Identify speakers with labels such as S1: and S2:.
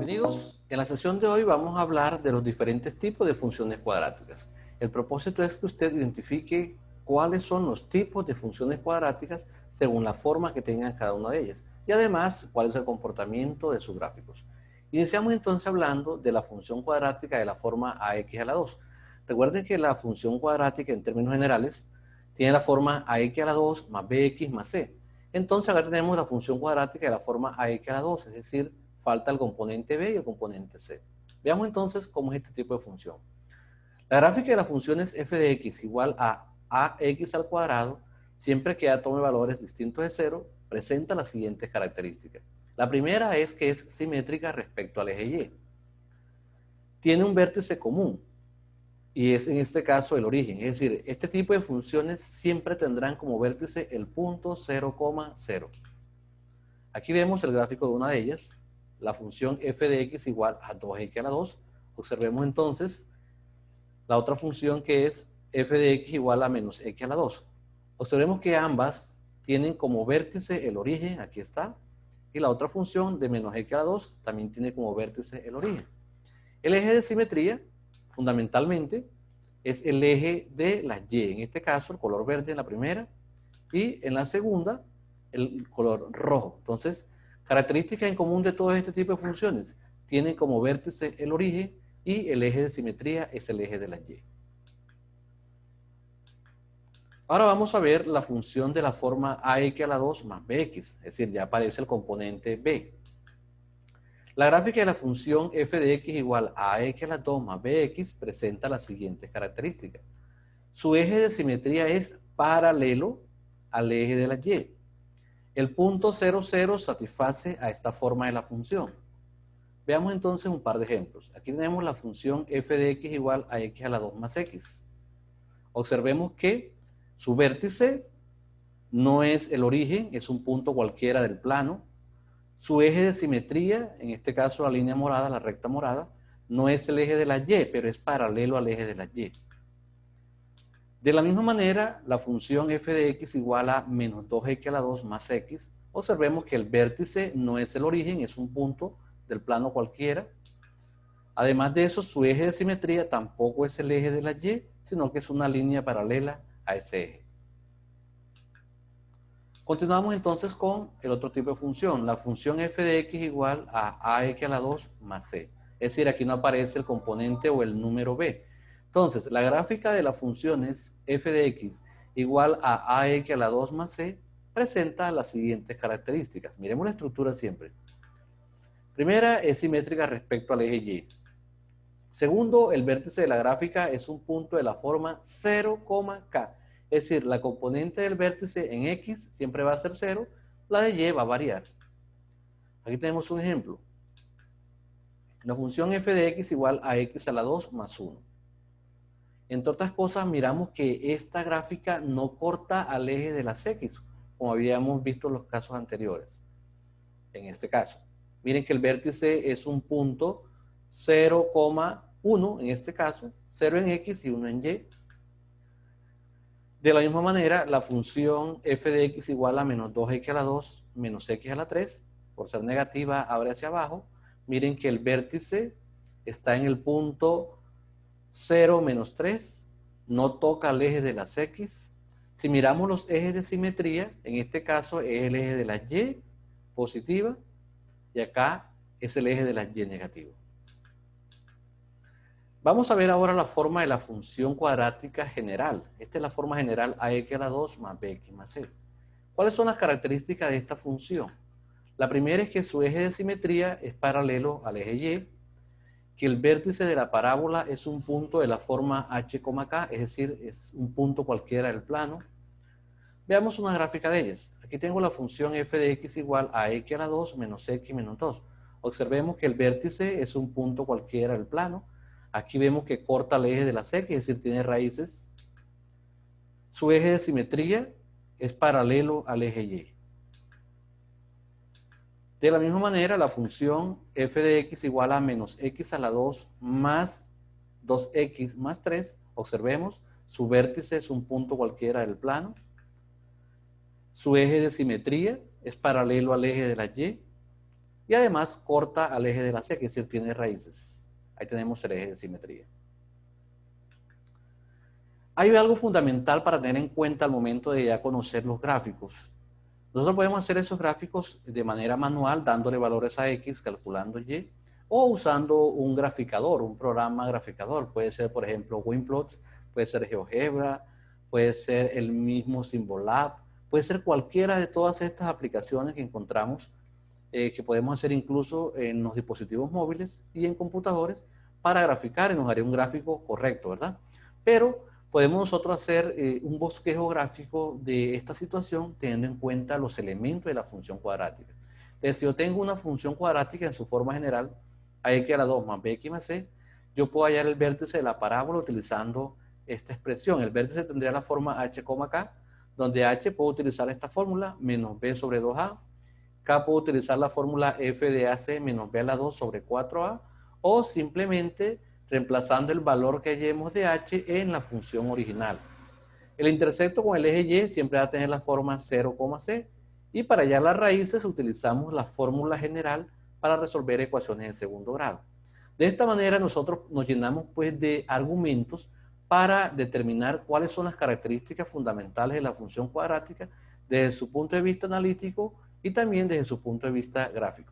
S1: Bienvenidos. En la sesión de hoy vamos a hablar de los diferentes tipos de funciones cuadráticas. El propósito es que usted identifique cuáles son los tipos de funciones cuadráticas según la forma que tengan cada una de ellas y además cuál es el comportamiento de sus gráficos. Iniciamos entonces hablando de la función cuadrática de la forma ax a la 2. Recuerden que la función cuadrática en términos generales tiene la forma ax a la 2 más bx más c. Entonces acá tenemos la función cuadrática de la forma ax a la 2, es decir, falta el componente b y el componente c. Veamos entonces cómo es este tipo de función. La gráfica de la función es f de x igual a ax al cuadrado, siempre que a tome valores distintos de 0, presenta las siguientes características. La primera es que es simétrica respecto al eje y. Tiene un vértice común, y es en este caso el origen. Es decir, este tipo de funciones siempre tendrán como vértice el punto 0,0. Aquí vemos el gráfico de una de ellas, la función f de x igual a 2x a la 2. Observemos entonces la otra función que es f de x igual a menos x a la 2. Observemos que ambas tienen como vértice el origen, aquí está, y la otra función de menos x a la 2 también tiene como vértice el origen. El eje de simetría, fundamentalmente, es el eje de las y. En este caso, el color verde en la primera y en la segunda, el color rojo. Entonces, características en común de todo este tipo de funciones. Tienen como vértice el origen y el eje de simetría es el eje de las y. Ahora vamos a ver la función de la forma ax a la 2 más bx, es decir, ya aparece el componente b. La gráfica de la función f de x igual a ax a la 2 más bx presenta las siguientes características. Su eje de simetría es paralelo al eje de la y. El punto 0, 0 satisface a esta forma de la función. Veamos entonces un par de ejemplos. Aquí tenemos la función f de x igual a x a la 2 más x. Observemos que su vértice no es el origen, es un punto cualquiera del plano. Su eje de simetría, en este caso la línea morada, la recta morada, no es el eje de la y, pero es paralelo al eje de la y. De la misma manera, la función f de x igual a menos 2x a la 2 más x, observemos que el vértice no es el origen, es un punto del plano cualquiera. Además de eso, su eje de simetría tampoco es el eje de la y, sino que es una línea paralela a ese eje. Continuamos entonces con el otro tipo de función, la función f de x igual a ax a la 2 más c. Es decir, aquí no aparece el componente o el número b. Entonces, la gráfica de las funciones f de x igual a ax a la 2 más c presenta las siguientes características. Miremos la estructura siempre. Primera, es simétrica respecto al eje y. Segundo, el vértice de la gráfica es un punto de la forma 0, k. Es decir, la componente del vértice en x siempre va a ser 0, la de y va a variar. Aquí tenemos un ejemplo. La función f de x igual a x a la 2 más 1. Entre otras cosas, miramos que esta gráfica no corta al eje de las x, como habíamos visto en los casos anteriores. En este caso, miren que el vértice es un punto 0,1 en este caso, 0 en x y 1 en y. De la misma manera, la función f de x igual a menos 2x a la 2 menos x a la 3, por ser negativa, abre hacia abajo. Miren que el vértice está en el punto 0 menos 3, no toca el eje de las x. Si miramos los ejes de simetría, en este caso es el eje de la y positiva y acá es el eje de la y negativa. Vamos a ver ahora la forma de la función cuadrática general. Esta es la forma general ax a la 2 más bx más c. ¿Cuáles son las características de esta función? La primera es que su eje de simetría es paralelo al eje y, que el vértice de la parábola es un punto de la forma h, k, es decir, es un punto cualquiera del plano. Veamos una gráfica de ellas. Aquí tengo la función f de x igual a x a la 2 menos x menos 2. Observemos que el vértice es un punto cualquiera del plano. Aquí vemos que corta el eje de las x, es decir, tiene raíces. Su eje de simetría es paralelo al eje y. De la misma manera, la función f de x igual a menos x a la 2 más 2x más 3, observemos, su vértice es un punto cualquiera del plano. Su eje de simetría es paralelo al eje de la y. y además corta al eje de la C, es decir, tiene raíces. Ahí tenemos el eje de simetría. Hay algo fundamental para tener en cuenta al momento de ya conocer los gráficos. Nosotros podemos hacer esos gráficos de manera manual, dándole valores a X, calculando Y, o usando un graficador, un programa graficador. Puede ser, por ejemplo, WinPlots, puede ser GeoGebra, puede ser el mismo Symbolab, puede ser cualquiera de todas estas aplicaciones que encontramos, que podemos hacer incluso en los dispositivos móviles y en computadores para graficar y nos haría un gráfico correcto, ¿verdad? Pero podemos nosotros hacer un bosquejo gráfico de esta situación teniendo en cuenta los elementos de la función cuadrática. Entonces, si yo tengo una función cuadrática en su forma general, ax a la 2 más bx más c, yo puedo hallar el vértice de la parábola utilizando esta expresión. El vértice tendría la forma h, k, donde h puedo utilizar esta fórmula, menos b sobre 2a, k puedo utilizar la fórmula f de ac menos b a la 2 sobre 4a, o simplemente reemplazando el valor que hallemos de h en la función original. El intersecto con el eje y siempre va a tener la forma 0, c, y para hallar las raíces utilizamos la fórmula general para resolver ecuaciones de segundo grado. De esta manera nosotros nos llenamos pues de argumentos para determinar cuáles son las características fundamentales de la función cuadrática desde su punto de vista analítico y también desde su punto de vista gráfico.